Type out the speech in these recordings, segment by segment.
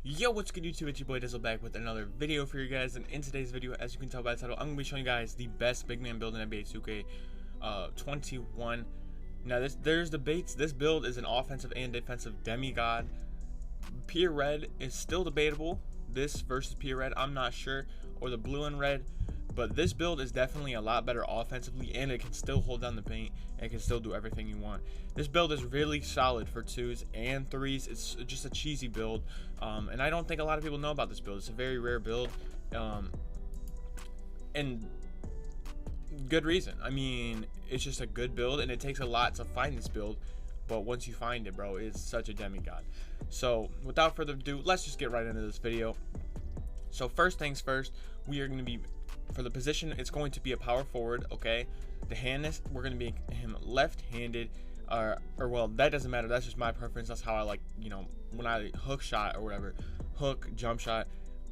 Yo, what's good YouTube? It's your boy Dizzle back with another video for you guys, and in today's video, as you can tell by the title, I'm going to be showing you guys the best big man build in NBA 2K21. Now there's debates. This build is an offensive and defensive demigod. Pure red is still debatable. This versus pure red, I'm not sure, or the blue and red. But this build is definitely a lot better offensively, and it can still hold down the paint, and it can still do everything you want. This build is really solid for 2s and 3s. It's just a cheesy build, and I don't think a lot of people know about this build. It's a very rare build, and good reason. I mean, it's just a good build, and it takes a lot to find this build, but once you find it, bro, it's such a demigod. So without further ado, let's just get right into this video. So first things first, we are going to be, for the position, it's going to be a power forward, okay? The handness, we're going to be him left-handed, or well, that doesn't matter. That's just my preference. That's how I like, you know, when I hook shot or whatever, hook, jump shot,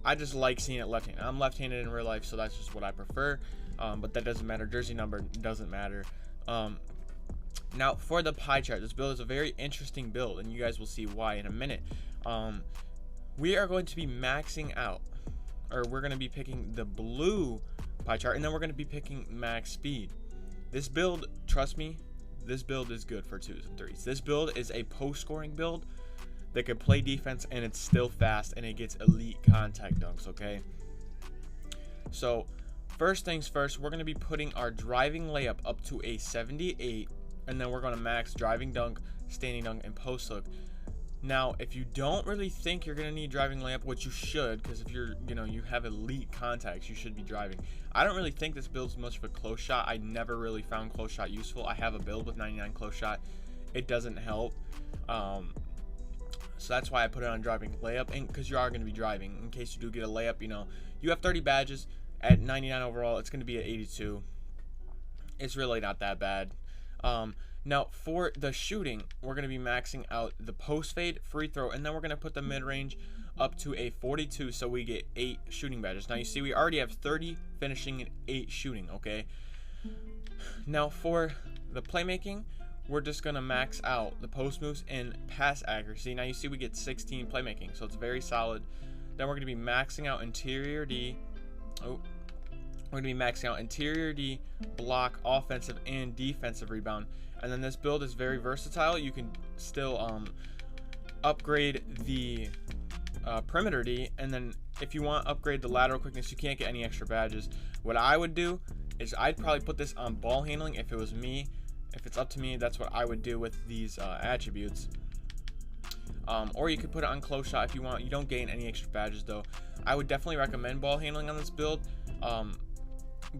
I just like seeing it left-handed. I'm left-handed in real life, so that's just what I prefer, but that doesn't matter. Jersey number doesn't matter. Now, for the pie chart, this build is a very interesting build, and you guys will see why in a minute. We are going to be maxing out, or we're going to be picking the blue pie chart, and then we're going to be picking max speed. This build, trust me, this build is good for 2s and 3s. This build is a post scoring build that can play defense, and it's still fast, and it gets elite contact dunks, okay? So first things first, we're going to be putting our driving layup up to a 78, and then we're going to max driving dunk, standing dunk, and post hook. Now, if you don't really think you're going to need driving layup, which you should, because if you're, you know, you have elite contacts, you should be driving. I don't really think this build's much of a close shot. I never really found close shot useful. I have a build with 99 close shot. It doesn't help. So that's why I put it on driving layup, and because you are going to be driving. In case you do get a layup, you know, you have 30 badges at 99 overall. It's going to be at 82. It's really not that bad. Now, for the shooting, we're going to be maxing out the post fade, free throw, and then we're going to put the mid-range up to a 42, so we get 8 shooting badges. Now, you see, we already have 30 finishing and 8 shooting, okay? Now, for the playmaking, we're just going to max out the post moves and pass accuracy. Now, you see, we get 16 playmaking, so it's very solid. Then we're going to be maxing out interior D. Oh. We're going to be maxing out interior D, block, offensive, and defensive rebound. And then this build is very versatile. You can still upgrade the perimeter D, and then if you want to upgrade the lateral quickness, you can't get any extra badges. What I would do is I'd probably put this on ball handling if it was me. If it's up to me, that's what I would do with these attributes. Or you could put it on close shot if you want. You don't gain any extra badges though. I would definitely recommend ball handling on this build.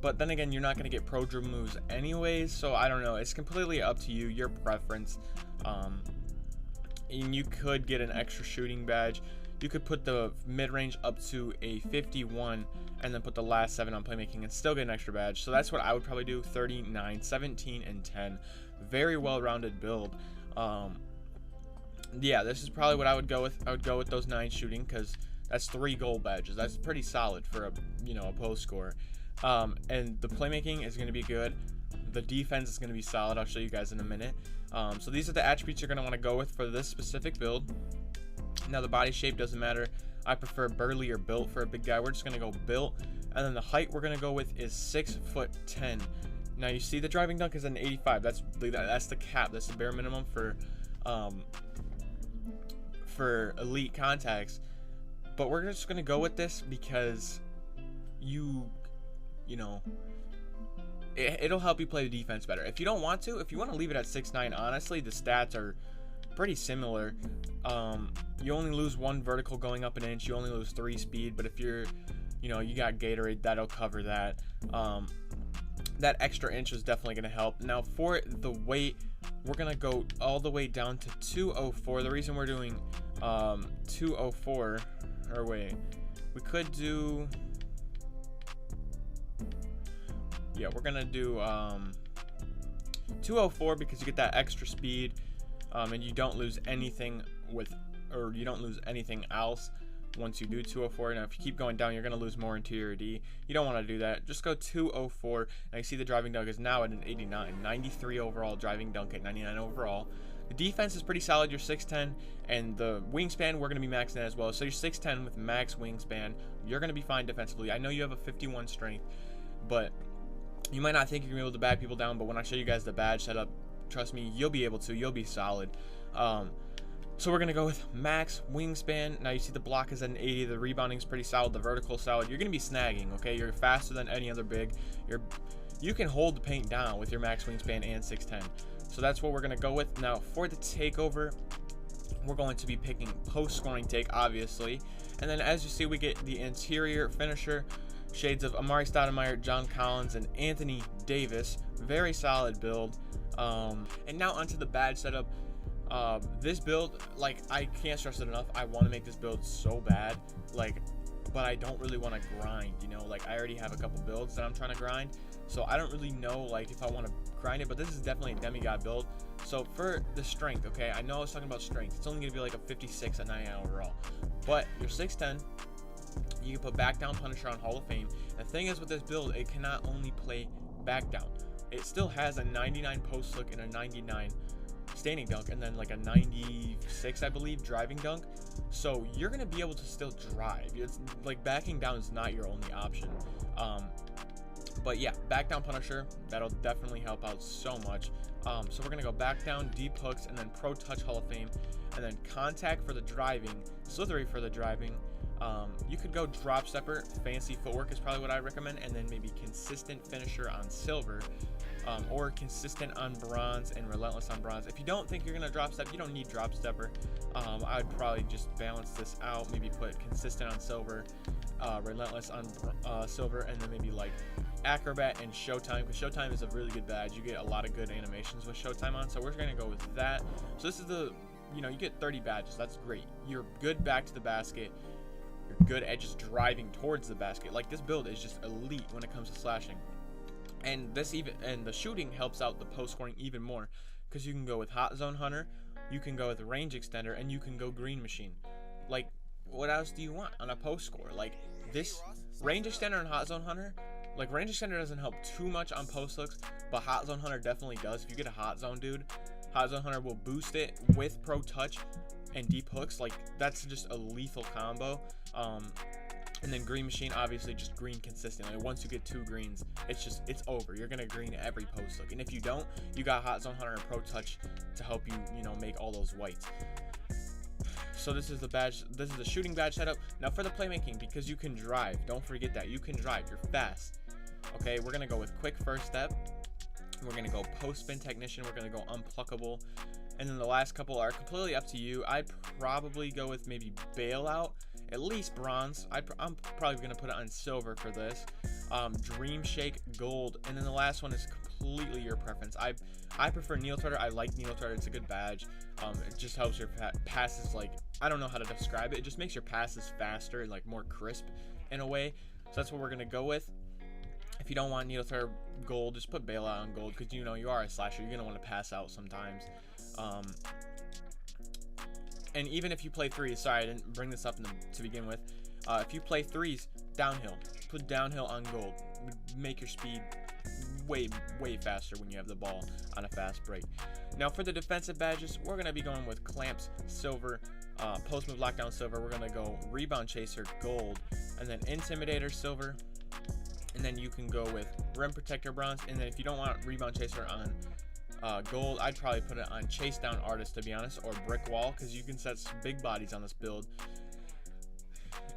But then again, you're not going to get pro dribble moves anyways, so I don't know. It's completely up to you, your preference. And you could get an extra shooting badge. You could put the mid-range up to a 51 and then put the last 7 on playmaking and still get an extra badge. So that's what I would probably do. 39, 17, and 10. Very well-rounded build. Yeah, this is probably what I would go with. I would go with those 9 shooting because that's 3 gold badges. That's pretty solid for a, you know, a post scorer. And the playmaking is going to be good. The defense is going to be solid. I'll show you guys in a minute. So these are the attributes you're going to want to go with for this specific build. Now the body shape doesn't matter. I prefer burly or built for a big guy. We're just going to go built. And then the height we're going to go with is 6'10". Now you see the driving dunk is an 85. That's the cap. That's the bare minimum for elite contacts. But we're just going to go with this because you know, it'll help you play the defense better. If you don't want to, if you want to leave it at 6'9", honestly, the stats are pretty similar. You only lose 1 vertical going up an inch. You only lose 3 speed. But if you're, you know, you got Gatorade, that'll cover that. That extra inch is definitely going to help. Now, for the weight, we're going to go all the way down to 204. The reason we're doing 204, or wait, we could do... Yeah, we're gonna do 204 because you get that extra speed, and you don't lose anything you don't lose anything else once you do 204. Now, if you keep going down, you're gonna lose more interior D. You don't want to do that. Just go 204. Now you see the driving dunk is now at an 89, 93 overall driving dunk at 99 overall. The defense is pretty solid. You're 6'10", and the wingspan we're going to be maxing that as well. So you're 6'10" with max wingspan. You're going to be fine defensively. I know you have a 51 strength, but you might not think you're going to be able to bat people down, but when I show you guys the badge setup, trust me, you'll be able to. You'll be solid. So we're going to go with max wingspan. Now you see the block is at an 80. The rebounding is pretty solid. The vertical solid. You're going to be snagging, okay? You're faster than any other big. You can hold the paint down with your max wingspan and 6'10". So that's what we're going to go with. Now for the takeover, we're going to be picking post-scoring take, obviously. And then as you see, we get the interior finisher. Shades of Amari Stoudemire, John Collins, and Anthony Davis. Very solid build. And now onto the badge setup. This build, like, I can't stress it enough. I want to make this build so bad, like, but I don't really want to grind, you know, like I already have a couple builds that I'm trying to grind, so I don't really know like if I want to grind it, but this is definitely a demigod build. So for the strength, okay, I know I was talking about strength, it's only going to be like a 56 at 99 overall, but you're 6'10", you can put back down Punisher on Hall of Fame. The thing is with this build, it cannot only play back down, it still has a 99 post look and a 99 standing dunk, and then like a 96, I believe, driving dunk. So you're gonna be able to still drive. It's like backing down is not your only option. But yeah, back down Punisher, that'll definitely help out so much. So we're gonna go back down, deep hooks, and then pro touch Hall of Fame, and then contact for the driving, slithery for the driving. You could go drop stepper, fancy footwork is probably what I recommend, and then maybe consistent finisher on silver. Or consistent on bronze and relentless on bronze. If you don't think you're gonna drop step, you don't need drop stepper. I would probably just balance this out, maybe put consistent on silver, relentless on silver, and then maybe like acrobat and showtime, because showtime is a really good badge. You get a lot of good animations with showtime on, so we're gonna go with that. So this is the, you know, you get 30 badges. That's great. You're good back to the basket. You're good at just driving towards the basket. Like, this build is just elite when it comes to slashing. And the shooting helps out the post scoring even more, because you can go with Hot Zone Hunter, you can go with Range Extender, and you can go Green Machine. Like, what else do you want on a post score? Like, this Range Extender and Hot Zone Hunter, like, Range Extender doesn't help too much on post looks, but Hot Zone Hunter definitely does. If you get a Hot Zone dude, Hot Zone Hunter will boost it with Pro Touch and deep hooks. Like, that's just a lethal combo. And then Green Machine, obviously just green consistently. Once you get 2 greens, it's over. You're gonna green every post look, and if you don't, you got Hot Zone Hunter and Pro Touch to help you, you know, make all those whites. So this is the badge. This is the shooting badge setup. Now for the playmaking, because you can drive. Don't forget that you can drive. You're fast. Okay, we're gonna go with quick first step. We're gonna go post spin technician. We're gonna go unpluckable, and then the last couple are completely up to you. I'd probably go with maybe bailout. At least bronze. I'm probably gonna put it on silver for this. Dream Shake gold, and then the last one is completely your preference. I prefer Needle Threader. I like Needle Threader. It's a good badge. It just helps your passes, like, I don't know how to describe it. It just makes your passes faster and like more crisp in a way. So that's what we're gonna go with. If you don't want Needle Threader gold, just put bailout on gold, because you know you are a slasher. You're gonna want to pass out sometimes. And even if you play threes, sorry, I didn't bring this up to begin with. If you play threes, downhill, put downhill on gold. Make your speed way faster when you have the ball on a fast break. Now for the defensive badges, we're gonna be going with clamps silver, post move lockdown silver. We're gonna go rebound chaser gold, and then intimidator silver, and then you can go with rim protector bronze. And then if you don't want rebound chaser on gold, I'd probably put it on chase down artist, to be honest, or brick wall, because you can set some big bodies on this build,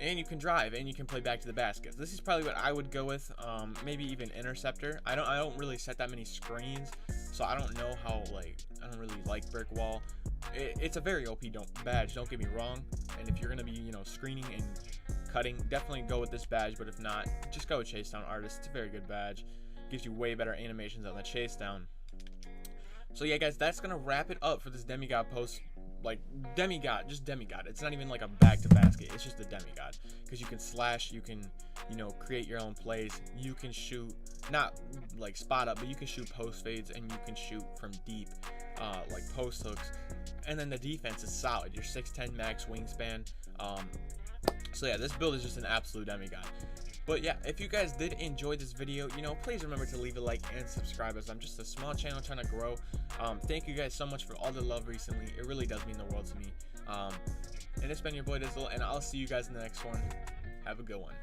and you can drive, and you can play back to the basket. This is probably what I would go with. Maybe even interceptor. I don't really set that many screens, so I don't know how, like, I don't really like brick wall. It's a very OP badge, don't get me wrong, and if you're gonna be, you know, screening and cutting, definitely go with this badge. But if not, just go with chase down artist. It's a very good badge, gives you way better animations on the chase down. So yeah, guys, that's gonna wrap it up for this demigod post. Like, demigod, just demigod. It's not even like a back to basket, it's just a demigod, because you can slash, you can, you know, create your own plays, you can shoot, not like spot up, but you can shoot post fades, and you can shoot from deep, like post hooks. And then the defense is solid. You're 6'10" max wingspan. So yeah, this build is just an absolute demigod. But yeah, if you guys did enjoy this video, you know, please remember to leave a like and subscribe, as I'm just a small channel trying to grow. Thank you guys so much for all the love recently. It really does mean the world to me. And it's been your boy Dizzle, and I'll see you guys in the next one. Have a good one.